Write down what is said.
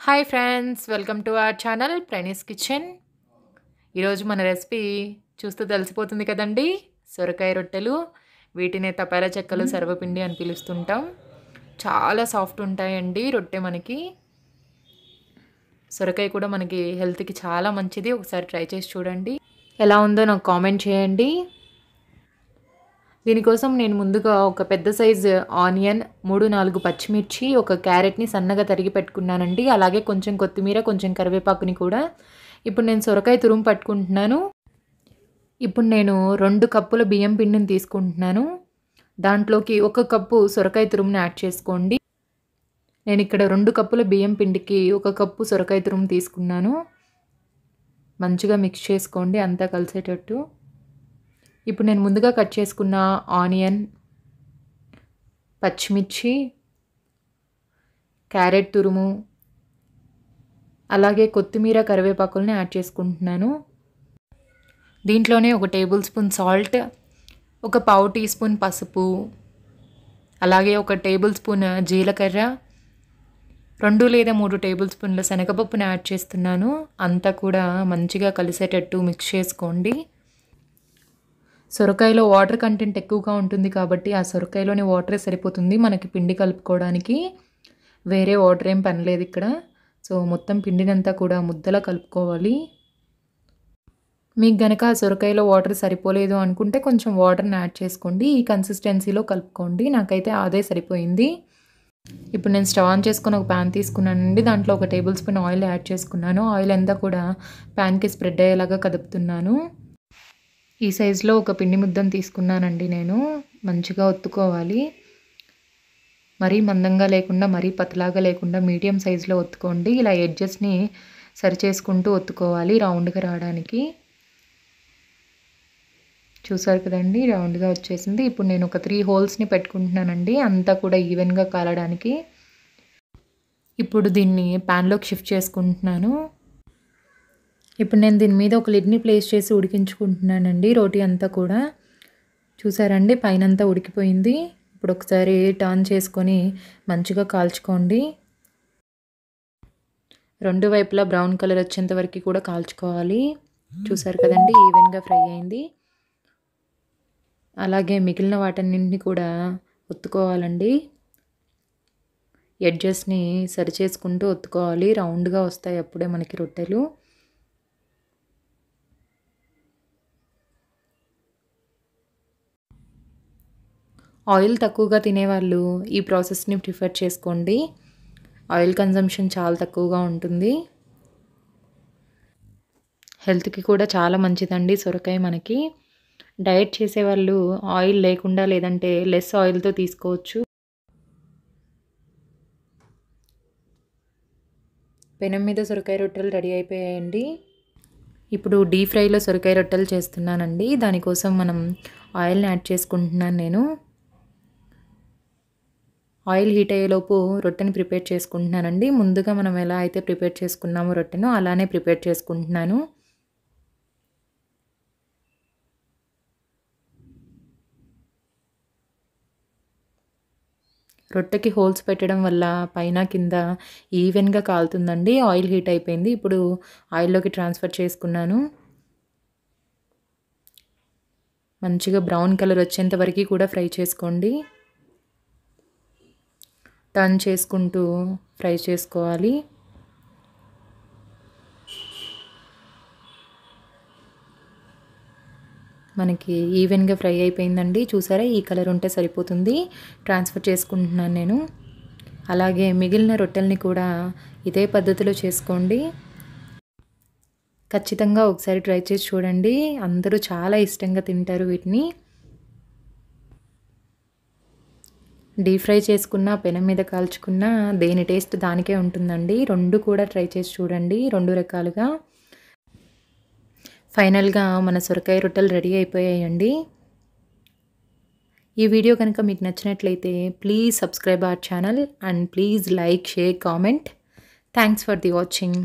Hi friends, welcome to our channel Pranee's kitchen. ఈరోజు మన recipe చూస్తూ తెలిసిపోతుంది కదండి, సొరకాయ రొట్టెలు. వీటిని తపాలా చెక్కలు, సర్వపిండి అని పిలుస్తుంటాం. చాలా సాఫ్ట్ ఉంటాయండి రొట్టె. మనకి సొరకాయ కూడా మనకి హెల్త్కి చాలా మంచిది. ఒకసారి ట్రై చేసి చూడండి, ఎలా ఉందో నాకు కామెంట్ చేయండి. దీనికోసం నేను ముందుగా ఒక పెద్ద సైజు ఆనియన్, 3-4 పచ్చిమిర్చి, ఒక క్యారెట్ని సన్నగా తరిగి పెట్టుకున్నానండి. అలాగే కొంచెం కొత్తిమీర, కొంచెం కరివేపాకుని కూడా. ఇప్పుడు నేను సొరకాయ తురుము పట్టుకుంటున్నాను. ఇప్పుడు నేను 2 కప్పుల బియ్యం పిండిని తీసుకుంటున్నాను. దాంట్లోకి 1 కప్పు సొరకాయ తురుముని యాడ్ చేసుకోండి. నేను ఇక్కడ 2 కప్పుల బియ్యం పిండికి 1 కప్పు సొరకాయ తురుము తీసుకున్నాను. మంచిగా మిక్స్ చేసుకోండి అంతా కలిసేటట్టు. ఇప్పుడు నేను ముందుగా కట్ చేసుకున్న ఆనియన్, పచ్చిమిర్చి, క్యారెట్ తురుము, అలాగే కొత్తిమీర, కరివేపాకుల్ని యాడ్ చేసుకుంటున్నాను. దీంట్లోనే 1 టేబుల్ స్పూన్ సాల్ట్, 1 పావు టీ స్పూన్ పసుపు, అలాగే 1 టేబుల్ స్పూన్ జీలకర్ర, 2 లేదా 3 టేబుల్ స్పూన్ల శనగపప్పుని యాడ్ చేస్తున్నాను. అంతా కూడా మంచిగా కలిసేటట్టు మిక్స్ చేసుకోండి. సొరకాయలో వాటర్ కంటెంట్ ఎక్కువగా ఉంటుంది కాబట్టి ఆ సొరకాయలోని వాటరే సరిపోతుంది మనకి పిండి కలుపుకోవడానికి. వేరే వాటర్ ఏం పని లేదు ఇక్కడ. సో మొత్తం పిండినంతా కూడా ముద్దలా కలుపుకోవాలి. మీకు గనక సొరకాయలో వాటర్ సరిపోలేదు అనుకుంటే కొంచెం వాటర్ని యాడ్ చేసుకోండి. ఈ కన్సిస్టెన్సీలో కలుపుకోండి. నాకైతే అదే సరిపోయింది. ఇప్పుడు నేను స్టవ్ ఆన్ చేసుకొని ఒక ప్యాన్ తీసుకున్నానండి. దాంట్లో 1 టేబుల్ స్పూన్ ఆయిల్ యాడ్ చేసుకున్నాను. ఆయిల్ అంతా కూడా ప్యాన్కి స్ప్రెడ్ అయ్యేలాగా కదుపుతున్నాను. ఈ సైజులో ఒక పిండి ముద్దను తీసుకున్నానండి నేను. మంచిగా ఒత్తుకోవాలి. మరీ మందంగా లేకుండా, మరీ పతలాగా లేకుండా మీడియం సైజులో ఒత్తుకోండి. ఇలా ఎడ్జెస్ని సరి చేసుకుంటూ ఒత్తుకోవాలి రౌండ్గా రావడానికి. చూసారు కదండి, రౌండ్గా వచ్చేసింది. ఇప్పుడు నేను ఒక 3 హోల్స్ని పెట్టుకుంటున్నానండి, అంతా కూడా ఈవెన్గా కాలడానికి. ఇప్పుడు దీన్ని ప్యాన్లోకి షిఫ్ట్ చేసుకుంటున్నాను. ఇప్పుడు నేను దీని మీద ఒక లిడ్ని ప్లేస్ చేసి ఉడికించుకుంటున్నానండి రోటీ అంతా కూడా. చూసారండి, పైనంతా ఉడికిపోయింది. ఇప్పుడు ఒకసారి టర్న్ చేసుకొని మంచిగా కాల్చుకోండి. 2 వైపులా బ్రౌన్ కలర్ వచ్చేంత వరకు కూడా కాల్చుకోవాలి. చూసారు కదండి, ఈవెన్గా ఫ్రై అయింది. అలాగే మిగిలిన వాటన్నింటిని కూడా ఒత్తుకోవాలండి. ఎడ్జెస్ని సరి చేసుకుంటూ ఒత్తుకోవాలి. రౌండ్గా వస్తాయి అప్పుడే మనకి రొట్టెలు. ఆయిల్ తక్కువగా తినేవాళ్ళు ఈ ప్రాసెస్ని ప్రిఫర్ చేసుకోండి. ఆయిల్ కన్జంప్షన్ చాలా తక్కువగా ఉంటుంది. హెల్త్కి కూడా చాలా మంచిదండి సొరకాయ మనకి. డైట్ చేసేవాళ్ళు ఆయిల్ లేకుండా లేదంటే లెస్ ఆయిల్తో తీసుకోవచ్చు. పెనం మీద సొరకాయ రొట్టెలు రెడీ అయిపోయాయండి. ఇప్పుడు డీప్ ఫ్రైలో సొరకాయ రొట్టెలు చేస్తున్నానండి. దానికోసం మనం ఆయిల్ని యాడ్ చేసుకుంటున్నాను నేను. ఆయిల్ హీట్ అయ్యేలోపు రొట్టెని ప్రిపేర్ చేసుకుంటున్నానండి. ముందుగా మనం ఎలా అయితే ప్రిపేర్ చేసుకున్నామో రొట్టెను అలానే ప్రిపేర్ చేసుకుంటున్నాను. రొట్టెకి హోల్స్ పెట్టడం వల్ల పైన కింద ఈవెన్గా కాలుతుందండి. ఆయిల్ హీట్ అయిపోయింది. ఇప్పుడు ఆయిల్లోకి ట్రాన్స్ఫర్ చేసుకున్నాను. మంచిగా బ్రౌన్ కలర్ వచ్చేంత వరకు కూడా ఫ్రై చేసుకోండి. టర్న్ చేసుకుంటూ ఫ్రై చేసుకోవాలి. మనకి ఈవెన్గా ఫ్రై అయిపోయిందండి. చూసారా, ఈ కలర్ ఉంటే సరిపోతుంది. ట్రాన్స్ఫర్ చేసుకుంటున్నాను నేను. అలాగే మిగిలిన రొట్టెల్ని కూడా ఇదే పద్ధతిలో చేసుకోండి. ఖచ్చితంగా ఒకసారి ట్రై చేసి చూడండి. అందరూ చాలా ఇష్టంగా తింటారు వీటిని. డీప్ ఫ్రై చేసుకున్న, పెనం మీద కాల్చుకున్న దేని టేస్ట్ దానికే ఉంటుందండి. 2 కూడా ట్రై చేసి చూడండి, 2 రకాలుగా. ఫైనల్గా మన సొరకాయ రొట్టెలు రెడీ అయిపోయాయండి. ఈ వీడియో కనుక మీకు నచ్చినట్లయితే please subscribe our channel and please like, share, comment. Thanks for the watching.